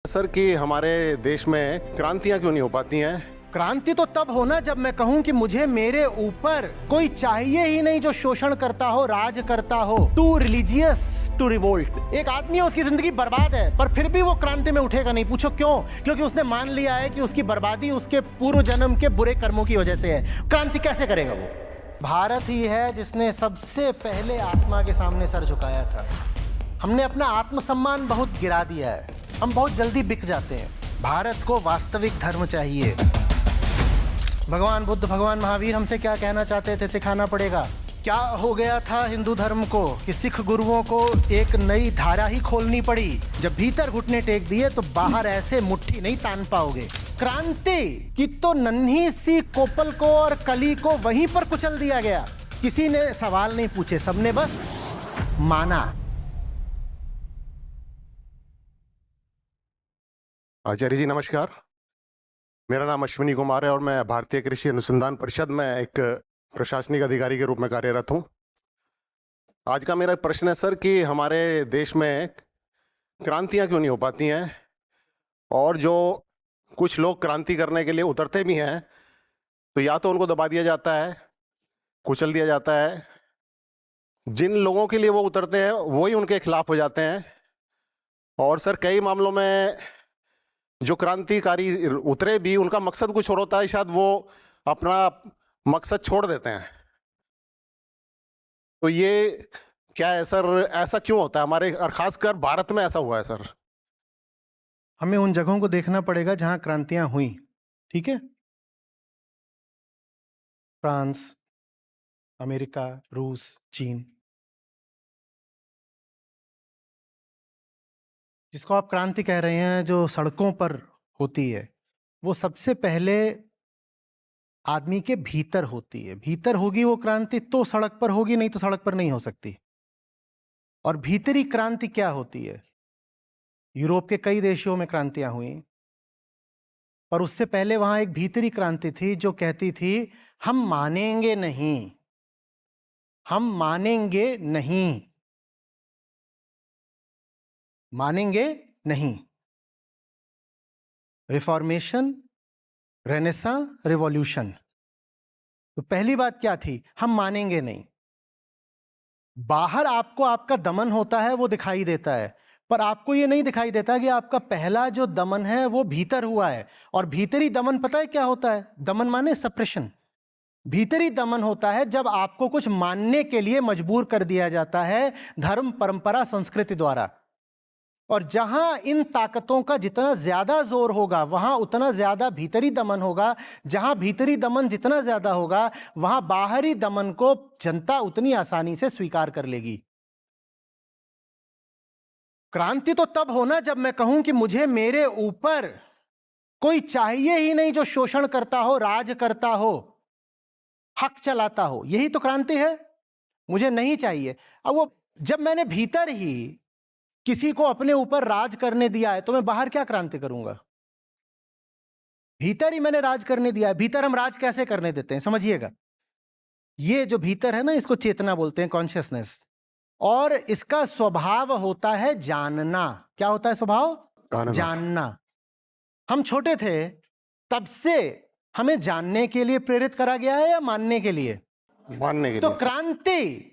Sir कि हमारे देश में क्रांतियां क्यों नहीं हो पाती हैं? क्रांति तो तब होना जब मैं कहूं कि मुझे मेरे ऊपर कोई चाहिए ही नहीं जो शोषण करता हो, राज करता हो। Too religious to revolt. एक आदमी है, उसकी जिंदगी बर्बाद है, पर फिर भी वो क्रांति में उठेगा नहीं। पूछो क्यों? क्योंकि उसने मान लिया है कि उसकी बर्बादी उसके पूर्व जन्म के बुरे कर्मों की वजह से है। क्रांति कैसे करेगा वो? भारत ही है जिसने सबसे पहले आत्मा के सामने सर झुकाया था। हमने अपना आत्मसम्मान बहुत गिरा दिया है, हम बहुत जल्दी बिक जाते हैं। भारत को वास्तविक धर्म चाहिए। भगवान बुद्ध, भगवान महावीर हमसे क्या कहना चाहते थे? सिखाना पड़ेगा। क्या हो गया था हिंदू धर्म को कि सिख गुरुओं को एक नई धारा ही खोलनी पड़ी। जब भीतर घुटने टेक दिए तो बाहर ऐसे मुट्ठी नहीं तान पाओगे। क्रांति की तो नन्ही सी कोपल को और कली को वहीं पर कुचल दिया गया। किसी ने सवाल नहीं पूछे, सबने बस माना। आचार्य जी नमस्कार। मेरा नाम अश्विनी कुमार है और मैं भारतीय कृषि अनुसंधान परिषद में एक प्रशासनिक अधिकारी के रूप में कार्यरत हूं। आज का मेरा प्रश्न है सर कि हमारे देश में क्रांतियां क्यों नहीं हो पाती हैं, और जो कुछ लोग क्रांति करने के लिए उतरते भी हैं तो या तो उनको दबा दिया जाता है, कुचल दिया जाता है। जिन लोगों के लिए वो उतरते हैं वही उनके खिलाफ हो जाते हैं। और सर कई मामलों में जो क्रांतिकारी उतरे भी उनका मकसद कुछ और होता है, शायद वो अपना मकसद छोड़ देते हैं। तो ये क्या है सर, ऐसा क्यों होता है हमारे, और खासकर भारत में ऐसा हुआ है सर? हमें उन जगहों को देखना पड़ेगा जहां क्रांतियां हुई। ठीक है? फ्रांस, अमेरिका, रूस, चीन। जिसको आप क्रांति कह रहे हैं, जो सड़कों पर होती है, वो सबसे पहले आदमी के भीतर होती है। भीतर होगी वो क्रांति तो सड़क पर होगी, नहीं तो सड़क पर नहीं हो सकती। और भीतरी क्रांति क्या होती है? यूरोप के कई देशों में क्रांतियां हुई, पर उससे पहले वहां एक भीतरी क्रांति थी जो कहती थी हम मानेंगे नहीं, हम मानेंगे नहीं, मानेंगे नहीं। Reformation, renaissance, revolution. तो पहली बात क्या थी? हम मानेंगे नहीं। बाहर आपको आपका दमन होता है वो दिखाई देता है, पर आपको ये नहीं दिखाई देता कि आपका पहला जो दमन है वो भीतर हुआ है। और भीतरी दमन पता है क्या होता है? दमन माने सप्रेशन। भीतरी दमन होता है जब आपको कुछ मानने के लिए मजबूर कर दिया जाता है धर्म, परंपरा, संस्कृति द्वारा। और जहां इन ताकतों का जितना ज्यादा जोर होगा वहां उतना ज्यादा भीतरी दमन होगा। जहां भीतरी दमन जितना ज्यादा होगा वहां बाहरी दमन को जनता उतनी आसानी से स्वीकार कर लेगी। क्रांति तो तब होना जब मैं कहूं कि मुझे मेरे ऊपर कोई चाहिए ही नहीं जो शोषण करता हो, राज करता हो, हक चलाता हो। यही तो क्रांति है। मुझे नहीं चाहिए। अब वो जब मैंने भीतर ही किसी को अपने ऊपर राज करने दिया है तो मैं बाहर क्या क्रांति करूंगा? भीतर ही मैंने राज करने दिया है। भीतर हम राज कैसे करने देते हैं समझिएगा। ये जो भीतर है ना, इसको चेतना बोलते हैं, कॉन्शियसनेस। और इसका स्वभाव होता है जानना। क्या होता है स्वभाव? जानना। हम छोटे थे तब से हमें जानने के लिए प्रेरित करा गया है या मानने के लिए? मानने के तो लिए। क्रांति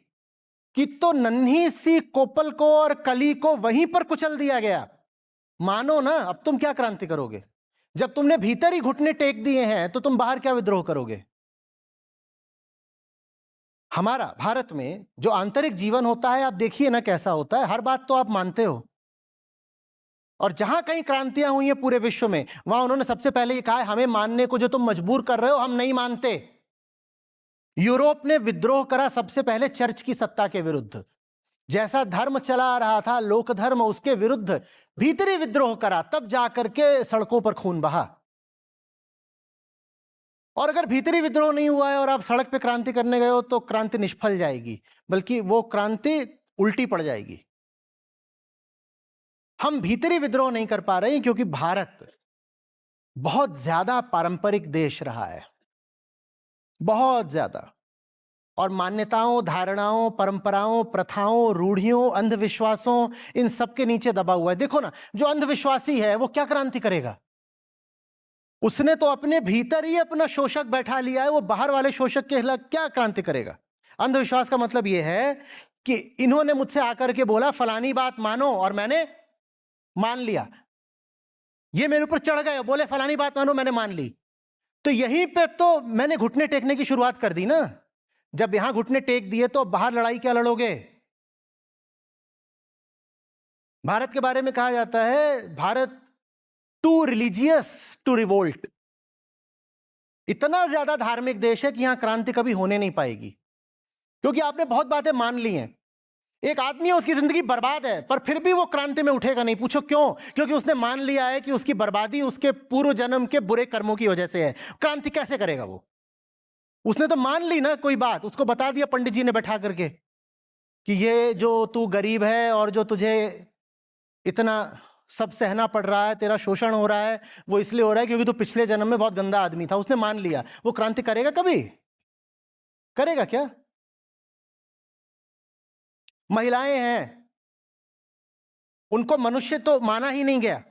कि तो नन्ही सी कोपल को और कली को वहीं पर कुचल दिया गया। मानो ना, अब तुम क्या क्रांति करोगे? जब तुमने भीतर ही घुटने टेक दिए हैं तो तुम बाहर क्या विद्रोह करोगे? हमारा भारत में जो आंतरिक जीवन होता है, आप देखिए ना कैसा होता है। हर बात तो आप मानते हो। और जहां कहीं क्रांतियां हुई हैं पूरे विश्व में, वहां उन्होंने सबसे पहले ये कहा है हमें मानने को जो तुम मजबूर कर रहे हो हम नहीं मानते। यूरोप ने विद्रोह करा सबसे पहले चर्च की सत्ता के विरुद्ध। जैसा धर्म चला आ रहा था, लोक धर्म, उसके विरुद्ध भीतरी विद्रोह करा, तब जाकर के सड़कों पर खून बहा। और अगर भीतरी विद्रोह नहीं हुआ है और आप सड़क पे क्रांति करने गए हो तो क्रांति निष्फल जाएगी, बल्कि वो क्रांति उल्टी पड़ जाएगी। हम भीतरी विद्रोह नहीं कर पा रहे हैं क्योंकि भारत बहुत ज्यादा पारंपरिक देश रहा है, बहुत ज्यादा। और मान्यताओं, धारणाओं, परंपराओं, प्रथाओं, रूढ़ियों, अंधविश्वासों, इन सब के नीचे दबा हुआ है। देखो ना, जो अंधविश्वासी है वो क्या क्रांति करेगा? उसने तो अपने भीतर ही अपना शोषक बैठा लिया है, वो बाहर वाले शोषक के खिलाफ क्या क्रांति करेगा? अंधविश्वास का मतलब यह है कि इन्होंने मुझसे आकर के बोला फलानी बात मानो और मैंने मान लिया। ये मेरे ऊपर चढ़ गए, बोले फलानी बात मानो, मैंने मान ली। तो यहीं पे तो मैंने घुटने टेकने की शुरुआत कर दी ना। जब यहां घुटने टेक दिए तो बाहर लड़ाई क्या लड़ोगे? भारत के बारे में कहा जाता है Bharat too religious to revolt. इतना ज्यादा धार्मिक देश है कि यहां क्रांति कभी होने नहीं पाएगी, क्योंकि आपने बहुत बातें मान ली हैं। एक आदमी है, उसकी जिंदगी बर्बाद है, पर फिर भी वो क्रांति में उठेगा नहीं। पूछो क्यों? क्योंकि उसने मान लिया है कि उसकी बर्बादी उसके पूर्व जन्म के बुरे कर्मों की वजह से है। क्रांति कैसे करेगा वो? उसने तो मान ली ना कोई बात, उसको बता दिया पंडित जी ने बैठा करके कि ये जो तू गरीब है और जो तुझे इतना सब सहना पड़ रहा है, तेरा शोषण हो रहा है, वो इसलिए हो रहा है क्योंकि तू पिछले जन्म में बहुत गंदा आदमी था। उसने मान लिया। वो क्रांति करेगा कभी? करेगा क्या? महिलाएं हैं, उनको मनुष्य तो माना ही नहीं गया,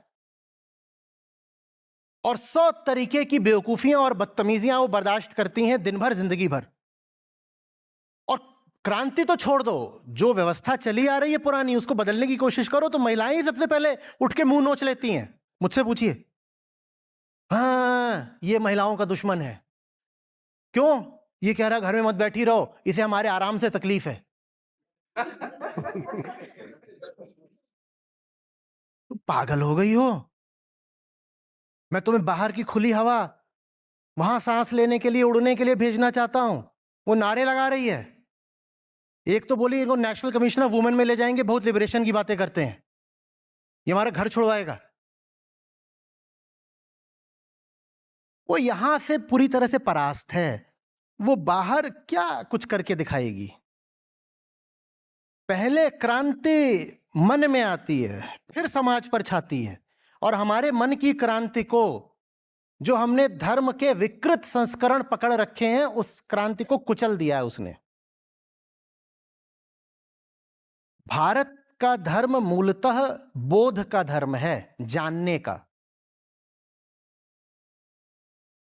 और 100 तरीके की बेवकूफियां और बदतमीजियां वो बर्दाश्त करती हैं दिन भर, जिंदगी भर। और क्रांति तो छोड़ दो, जो व्यवस्था चली आ रही है पुरानी, उसको बदलने की कोशिश करो तो महिलाएं ही सबसे पहले उठ के मुंह नोच लेती हैं। मुझसे पूछिए, हाँ ये महिलाओं का दुश्मन है। क्यों? ये कह रहा घर में मत बैठी रहो, इसे हमारे आराम से तकलीफ है। तुम पागल हो गई हो? मैं तुम्हें बाहर की खुली हवा, वहां सांस लेने के लिए, उड़ने के लिए भेजना चाहता हूं। वो नारे लगा रही है। एक तो बोली इनको नेशनल कमीशन ऑफ वुमेन में ले जाएंगे, बहुत लिबरेशन की बातें करते हैं, ये हमारा घर छुड़वाएगा। वो यहां से पूरी तरह से परास्त है। वो बाहर क्या कुछ करके दिखाएगी? पहले क्रांति मन में आती है, फिर समाज पर छाती है। और हमारे मन की क्रांति को, जो हमने धर्म के विकृत संस्करण पकड़ रखे हैं, उस क्रांति को कुचल दिया है उसने। भारत का धर्म मूलतः बोध का धर्म है, जानने का।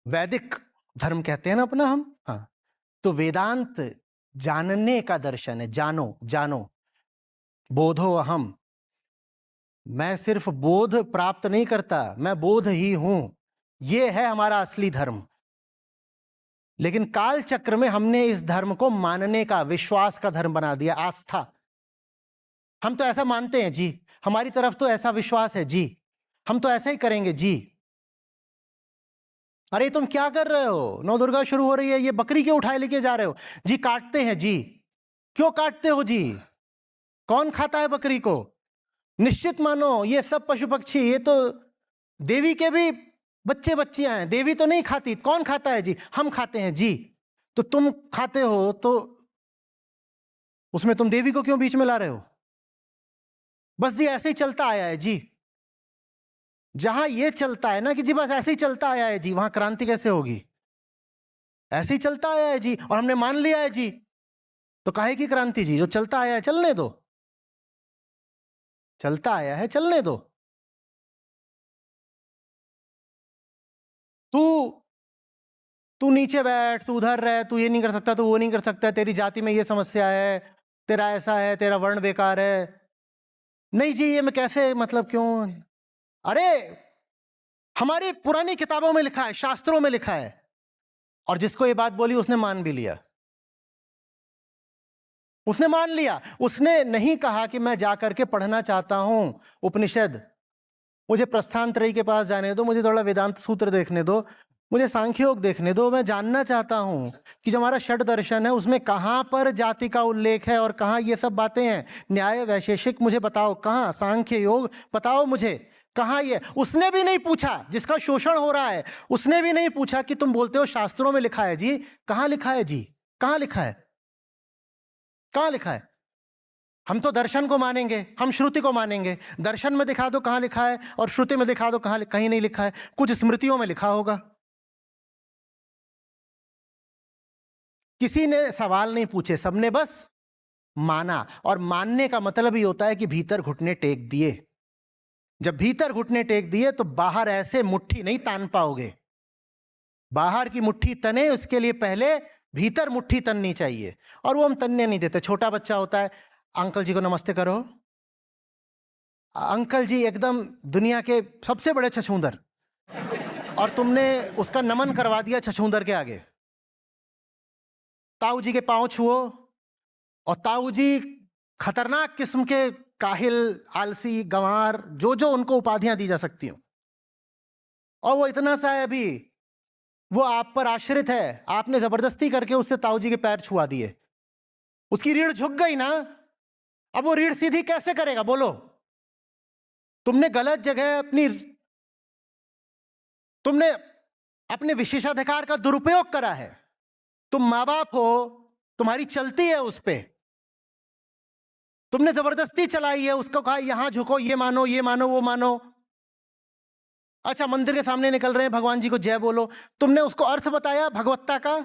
वैदिक धर्म कहते हैं ना अपना हम, हाँ। तो वेदांत जानने का दर्शन है। जानो, जानो, बोधो अहम। मैं सिर्फ बोध प्राप्त नहीं करता, मैं बोध ही हूं। यह है हमारा असली धर्म। लेकिन काल चक्र में हमने इस धर्म को मानने का, विश्वास का धर्म बना दिया, आस्था। हम तो ऐसा मानते हैं जी, हमारी तरफ तो ऐसा विश्वास है जी, हम तो ऐसा ही करेंगे जी। अरे तुम क्या कर रहे हो? नौ दुर्गा शुरू हो रही है, ये बकरी क्यों उठाए लेके जा रहे हो? जी काटते हैं जी। क्यों काटते हो जी? कौन खाता है बकरी को? निश्चित मानो ये सब पशु पक्षी, ये तो देवी के भी बच्चे बच्चियां हैं, देवी तो नहीं खाती। कौन खाता है जी? हम खाते हैं जी। तो तुम खाते हो तो उसमें तुम देवी को क्यों बीच में ला रहे हो? बस जी ऐसे ही चलता आया है जी। जहां ये चलता है ना कि जी बस ऐसे ही चलता आया है जी, वहां क्रांति कैसे होगी? ऐसे ही चलता आया है जी और हमने मान लिया है जी, तो काहे की क्रांति जी? जो चलता आया है चलने दो, चलता आया है चलने दो। तू तू नीचे बैठ, तू उधर रह, तू ये नहीं कर सकता, तू वो नहीं कर सकता, तेरी जाति में ये समस्या है, तेरा ऐसा है, तेरा वर्ण बेकार है। नहीं जी ये मैं कैसे, मतलब क्यों? अरे हमारी पुरानी किताबों में लिखा है, शास्त्रों में लिखा है, और जिसको ये बात बोली उसने मान भी लिया। उसने मान लिया। उसने नहीं कहा कि मैं जाकर के पढ़ना चाहता हूं उपनिषद, मुझे प्रस्थान त्रयी के पास जाने दो, मुझे थोड़ा वेदांत सूत्र देखने दो, मुझे सांख्य योग देखने दो, मैं जानना चाहता हूं कि जो हमारा षड दर्शन है उसमें कहां पर जाति का उल्लेख है और कहां ये सब बातें हैं। न्याय वैशेषिक मुझे बताओ, कहां सांख्य योग बताओ मुझे, कहां ये? उसने भी नहीं पूछा, जिसका शोषण हो रहा है उसने भी नहीं पूछा कि तुम बोलते हो शास्त्रों में लिखा है जी, कहां लिखा है जी? कहां लिखा है? कहां लिखा है? हम तो दर्शन को मानेंगे, हम श्रुति को मानेंगे। दर्शन में दिखा दो कहां लिखा है, और श्रुति में दिखा दो कहां, कहीं नहीं लिखा है। कुछ स्मृतियों में लिखा होगा। किसी ने सवाल नहीं पूछे, सबने बस माना। और मानने का मतलब ही होता है कि भीतर घुटने टेक दिए। जब भीतर घुटने टेक दिए तो बाहर ऐसे मुट्ठी नहीं तान पाओगे। बाहर की मुट्ठी तने, उसके लिए पहले भीतर मुट्ठी तननी चाहिए, और वो हम तनने नहीं देते। छोटा बच्चा होता है, अंकल जी को नमस्ते करो। अंकल जी एकदम दुनिया के सबसे बड़े छछूंदर, और तुमने उसका नमन करवा दिया छछूंदर के आगे। ताऊ जी के पांव छुओ, और ताऊ जी खतरनाक किस्म के काहिल, आलसी, गंवार, जो जो उनको उपाधियां दी जा सकती हो, और वो इतना सा है अभी, वो आप पर आश्रित है, आपने जबरदस्ती करके उससे ताऊ जी के पैर छुआ दिए, उसकी रीढ़ झुक गई ना, अब वो रीढ़ सीधी कैसे करेगा बोलो? तुमने गलत जगह तुमने अपने विशेषाधिकार का दुरुपयोग करा है। तुम माँ बाप हो, तुम्हारी चलती है उस पे, तुमने जबरदस्ती चलाई है, उसको कहा यहां झुको, ये मानो, ये मानो, वो मानो। अच्छा, मंदिर के सामने निकल रहे हैं, भगवान जी को जय बोलो, तुमने उसको अर्थ बताया भगवत्ता का?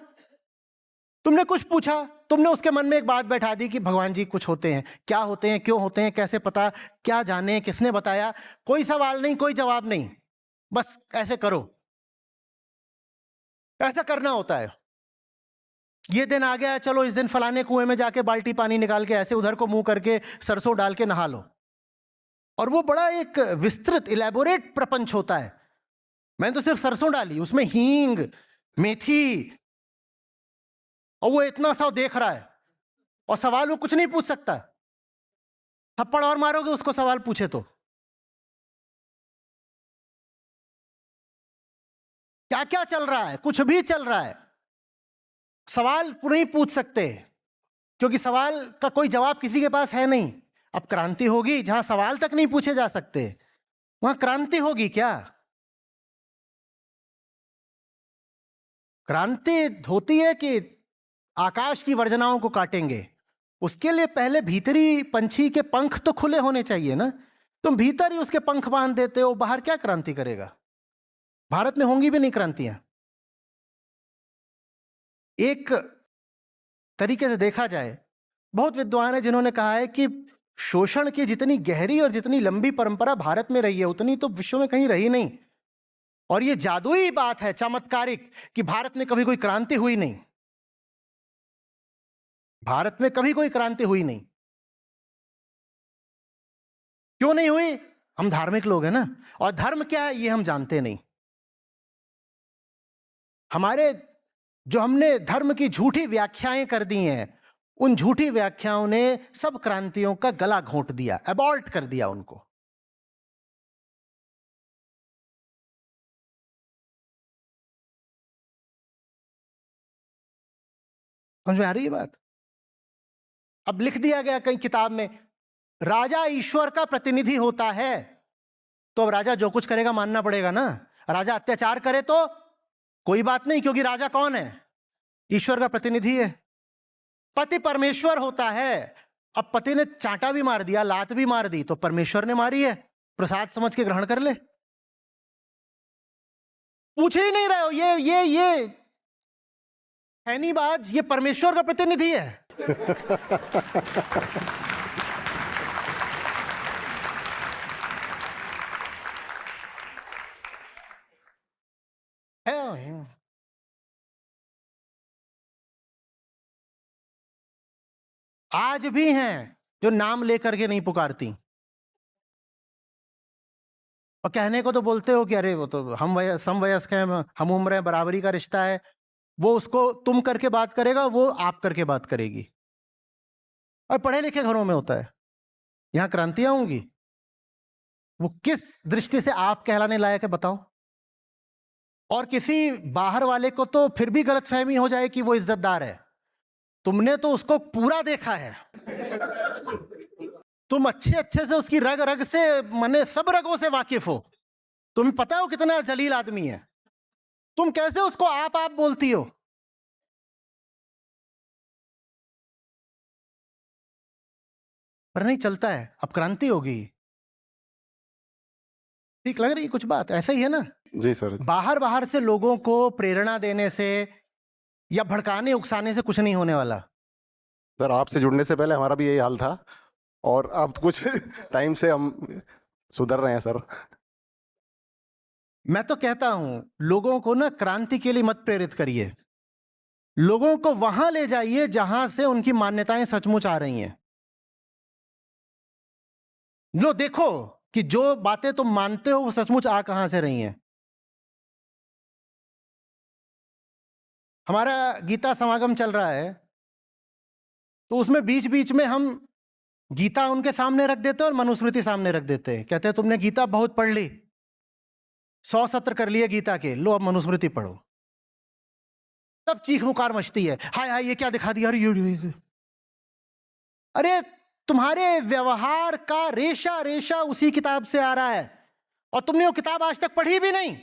तुमने कुछ पूछा? तुमने उसके मन में एक बात बैठा दी कि भगवान जी कुछ होते हैं, क्या होते हैं, क्यों होते हैं, कैसे पता, क्या जाने, किसने बताया? कोई सवाल नहीं, कोई जवाब नहीं, बस ऐसे करो। ऐसा करना होता है। ये दिन आ गया, चलो इस दिन फलाने कुएं में जाके बाल्टी पानी निकाल के ऐसे उधर को मुंह करके सरसों डाल के नहा लो, और वो बड़ा एक विस्तृत इलेबोरेट प्रपंच होता है। मैंने तो सिर्फ सरसों डाली, उसमें हींग, मेथी, और वो इतना सा देख रहा है, और सवाल वो कुछ नहीं पूछ सकता। थप्पड़ और मारोगे उसको सवाल पूछे तो। क्या क्या चल रहा है? कुछ भी चल रहा है, सवाल नहीं पूछ सकते, क्योंकि सवाल का कोई जवाब किसी के पास है नहीं। अब क्रांति होगी जहां सवाल तक नहीं पूछे जा सकते, वहां क्रांति होगी क्या? क्रांति होती है कि आकाश की वर्जनाओं को काटेंगे, उसके लिए पहले भीतरी पंछी के पंख तो खुले होने चाहिए ना। तुम भीतर ही उसके पंख बांध देते हो, बाहर क्या क्रांति करेगा? भारत में होंगी भी नहीं क्रांतियां। एक तरीके से देखा जाए, बहुत विद्वान है जिन्होंने कहा है कि शोषण की जितनी गहरी और जितनी लंबी परंपरा भारत में रही है, उतनी तो विश्व में कहीं रही नहीं। और ये जादुई बात है, चमत्कारिक, कि भारत में कभी कोई क्रांति हुई नहीं। भारत में कभी कोई क्रांति हुई नहीं। क्यों नहीं हुई? हम धार्मिक लोग हैं ना, और धर्म क्या है ये हम जानते नहीं। हमने धर्म की झूठी व्याख्याएं कर दी हैं, उन झूठी व्याख्याओं ने सब क्रांतियों का गला घोंट दिया, अबॉर्ट कर दिया उनको। समझ में आ रही है बात? अब लिख दिया गया कहीं किताब में, राजा ईश्वर का प्रतिनिधि होता है, तो अब राजा जो कुछ करेगा मानना पड़ेगा ना। राजा अत्याचार करे तो कोई बात नहीं, क्योंकि राजा कौन है? ईश्वर का प्रतिनिधि है। पति परमेश्वर होता है, अब पति ने चांटा भी मार दिया, लात भी मार दी, तो परमेश्वर ने मारी है, प्रसाद समझ के ग्रहण कर ले। पूछ ही नहीं रहे हो, ये खैनीबाज, ये परमेश्वर का प्रतिनिधि है। आज भी हैं जो नाम लेकर के नहीं पुकारती, और कहने को तो बोलते हो कि अरे वो तो हम समवयस्क हैं, हम उम्र हैं, बराबरी का रिश्ता है। वो उसको तुम करके बात करेगा, वो आप करके बात करेगी। और पढ़े लिखे घरों में होता है। यहां क्रांतियां होंगी, वो किस दृष्टि से आप कहलाने लायक है बताओ? और किसी बाहर वाले को तो फिर भी गलतफहमी हो जाए कि वो इज्जतदार है। तुमने तो उसको पूरा देखा है, तुम अच्छे अच्छे से उसकी रग रग से, मने सब रगों से वाकिफ हो, तुम्हें पता है वो कितना जलील आदमी है। तुम कैसे उसको आप बोलती हो? पर नहीं चलता है। अब क्रांति होगी, ठीक लग रही है कुछ बात? ऐसा ही है ना जी सर। बाहर बाहर से लोगों को प्रेरणा देने से, या भड़काने उकसाने से कुछ नहीं होने वाला। सर आपसे जुड़ने से पहले हमारा भी यही हाल था और अब कुछ टाइम से हम सुधर रहे हैं सर। मैं तो कहता हूं लोगों को ना क्रांति के लिए मत प्रेरित करिए, लोगों को वहां ले जाइए जहां से उनकी मान्यताएं सचमुच आ रही हैं। लो देखो कि जो बातें तुम मानते हो वो सचमुच आ कहां से रही हैं। हमारा गीता समागम चल रहा है, तो उसमें बीच बीच में हम गीता उनके सामने रख देते हैं और मनुस्मृति सामने रख देते हैं। कहते हैं तुमने गीता बहुत पढ़ ली, 100 सत्र कर लिए गीता के, लो अब मनुस्मृति पढ़ो। तब चीख पुकार मचती है, हाय हाय ये क्या दिखा दिया, अरे तुम्हारे व्यवहार का रेशा रेशा उसी किताब से आ रहा है और तुमने वो किताब आज तक पढ़ी भी नहीं,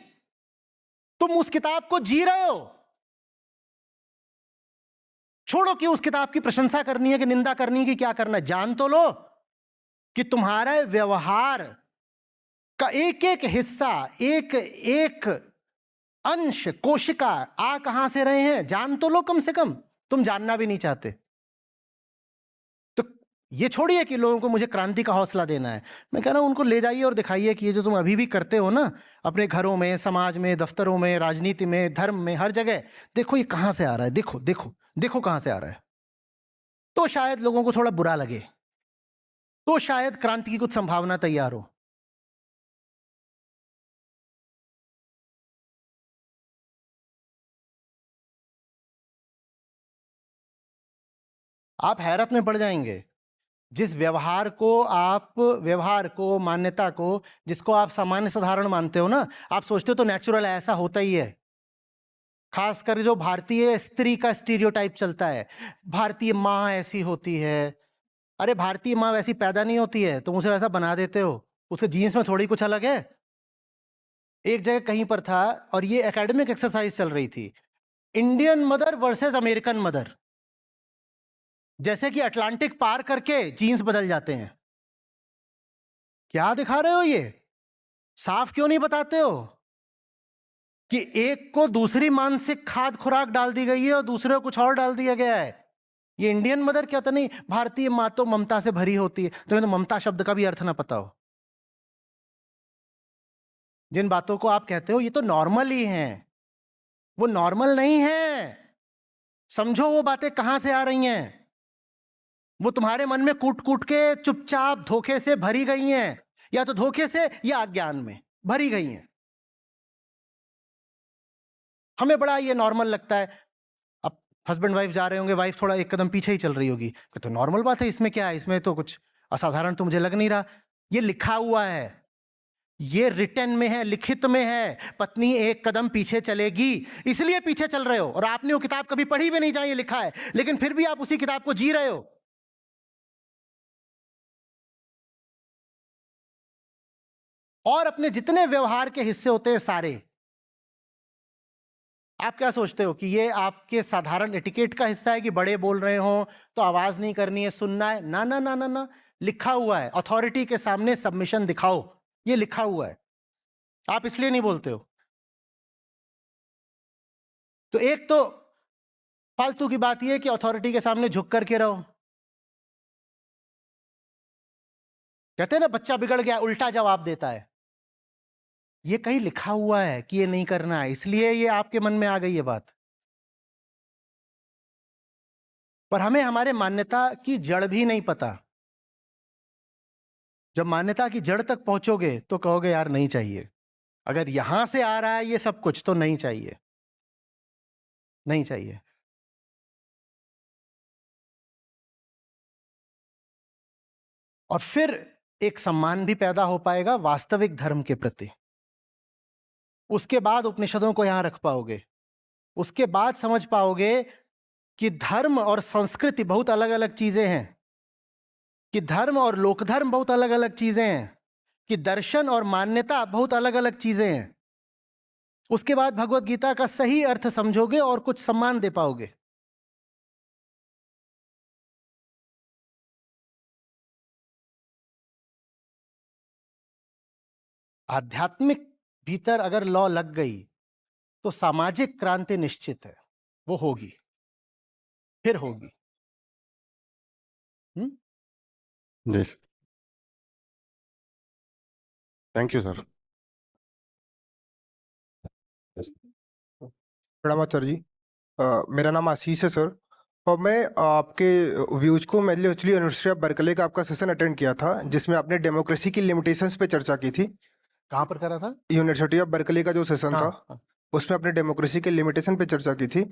तुम उस किताब को जी रहे हो। छोड़ो कि उस किताब की प्रशंसा करनी है कि निंदा करनी है कि क्या करना है, जान तो लो कि तुम्हारा व्यवहार का एक एक हिस्सा, एक एक अंश, कोशिका आ कहां से रहे हैं, जान तो लो कम से कम। तुम जानना भी नहीं चाहते तो ये छोड़िए कि लोगों को मुझे क्रांति का हौसला देना है। मैं कह रहा हूं उनको ले जाइए और दिखाइए कि ये जो तुम अभी भी करते हो ना, अपने घरों में, समाज में, दफ्तरों में, राजनीति में, धर्म में, हर जगह, देखो ये कहां से आ रहा है, देखो देखो देखो कहां से आ रहा है। तो शायद लोगों को थोड़ा बुरा लगे, तो शायद क्रांति की कुछ संभावना तैयार हो। आप हैरत में पड़ जाएंगे जिस व्यवहार को, मान्यता को, जिसको आप सामान्य साधारण मानते हो ना, आप सोचते हो तो नेचुरल है, ऐसा होता ही है। खासकर जो भारतीय स्त्री का स्टीरियोटाइप चलता है, भारतीय माँ ऐसी होती है। अरे भारतीय माँ वैसी पैदा नहीं होती है, तुम उसे वैसा बना देते हो, उसके जीन्स में थोड़ी कुछ अलग है। एक जगह कहीं पर था और ये एकेडमिक एक्सरसाइज चल रही थी, Indian mother versus American mother, जैसे कि अटलांटिक पार करके जीन्स बदल जाते हैं। क्या दिखा रहे हो, ये साफ क्यों नहीं बताते हो कि एक को दूसरी मानसिक खाद खुराक डाल दी गई है और दूसरे को कुछ और डाल दिया गया है। ये इंडियन मदर क्या था, नहीं भारतीय मां तो ममता से भरी होती है, तुम्हें तो ममता शब्द का भी अर्थ ना पता हो। जिन बातों को आप कहते हो ये तो नॉर्मल ही हैं, वो नॉर्मल नहीं है। समझो वो बातें कहां से आ रही हैं। वो तुम्हारे मन में कूट कूट के चुपचाप धोखे से भरी गई हैं, या तो धोखे से या अज्ञान में भरी गई हैं। हमें बड़ा ये नॉर्मल लगता है। अब हस्बैंड वाइफ जा रहे होंगे, वाइफ थोड़ा एक कदम पीछे ही चल रही होगी, तो नॉर्मल बात है, इसमें क्या है, इसमें तो कुछ असाधारण तो मुझे लग नहीं रहा। ये लिखा हुआ है, ये रिटन में है, लिखित में है, पत्नी एक कदम पीछे चलेगी, इसलिए पीछे चल रहे हो। और आपने वो किताब कभी पढ़ी भी नहीं जहां ये लिखा है, लेकिन फिर भी आप उसी किताब को जी रहे हो। और अपने जितने व्यवहार के हिस्से होते हैं सारे, आप क्या सोचते हो कि ये आपके साधारण एटिकेट का हिस्सा है कि बड़े बोल रहे हो तो आवाज नहीं करनी है, सुनना है? ना ना ना ना ना, लिखा हुआ है, अथॉरिटी के सामने सबमिशन दिखाओ, ये लिखा हुआ है। आप इसलिए नहीं बोलते हो। तो एक तो फालतू की बात यह कि अथॉरिटी के सामने झुक करके रहो। कहते हैं ना बच्चा बिगड़ गया उल्टा जवाब देता है, ये कहीं लिखा हुआ है कि ये नहीं करना है, इसलिए ये आपके मन में आ गई ये बात। पर हमें हमारे मान्यता की जड़ भी नहीं पता। जब मान्यता की जड़ तक पहुंचोगे तो कहोगे यार नहीं चाहिए, अगर यहां से आ रहा है ये सब कुछ तो नहीं चाहिए, नहीं चाहिए। और फिर एक सम्मान भी पैदा हो पाएगा वास्तविक धर्म के प्रति। उसके बाद उपनिषदों को यहां रख पाओगे, उसके बाद समझ पाओगे कि धर्म और संस्कृति बहुत अलग अलग चीजें हैं, कि धर्म और लोकधर्म बहुत अलग अलग चीजें हैं, कि दर्शन और मान्यता बहुत अलग अलग चीजें हैं। उसके बाद भगवत गीता का सही अर्थ समझोगे और कुछ सम्मान दे पाओगे। आध्यात्मिक भीतर अगर लॉ लग गई तो सामाजिक क्रांति निश्चित है। वो होगी, फिर होगी। जी सर, थैंक यू सर। प्रणाम आचार्य जी। मेरा नाम आशीष है सर, और मैं आपके व्यूज को एक्चुअली यूनिवर्सिटी ऑफ बर्कले का आपका सेशन अटेंड किया था जिसमें आपने डेमोक्रेसी की लिमिटेशंस पे चर्चा की थी। कहाँ पर करा था? यूनिवर्सिटी ऑफ बर्कले का जो सेशन हाँ, था हाँ। उसमें आपने डेमोक्रेसी के लिमिटेशन पे चर्चा की थी।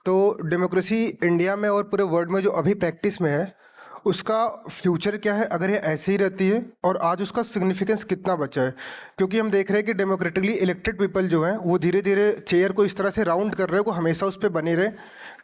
तो डेमोक्रेसी इंडिया में और पूरे वर्ल्ड में जो अभी प्रैक्टिस में है उसका फ्यूचर क्या है अगर ये ऐसे ही रहती है, और आज उसका सिग्निफिकेंस कितना बचा है? क्योंकि हम देख रहे हैं कि डेमोक्रेटिकली इलेक्टेड पीपल जो हैं वो धीरे धीरे चेयर को इस तरह से राउंड कर रहे हैं, वो हमेशा उस पर बने रहे।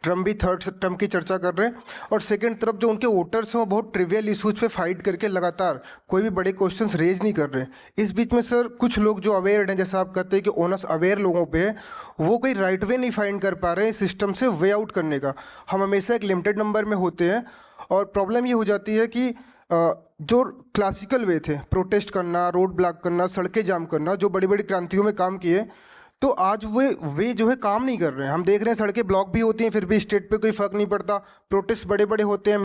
ट्रम्प भी थर्ड टर्म की चर्चा कर रहे हैं, और सेकेंड तरफ जो उनके वोटर्स हैं वो बहुत ट्रिवियल इशूज पे फाइट करके लगातार कोई भी बड़े क्वेश्चंस रेज नहीं कर रहे। इस बीच में सर कुछ लोग जो अवेयर हैं, जैसा आप कहते हैं कि ओनस अवेयर लोगों पे है, वो कोई राइट वे नहीं फाइंड कर पा रहे हैं सिस्टम से वे आउट करने का। हम हमेशा एक लिमिटेड नंबर में होते हैं, और प्रॉब्लम ये हो जाती है कि जो क्लासिकल वे थे, प्रोटेस्ट करना, रोड ब्लॉक करना, सड़कें जाम करना, जो बड़ी बड़ी क्रांतियों में काम किए, तो आज वे जो है काम नहीं कर रहे हैं। हम देख रहे हैं सड़कें ब्लॉक भी होती हैं फिर भी स्टेट पे कोई फर्क नहीं पड़ता, प्रोटेस्ट बड़े बड़े होते हैं,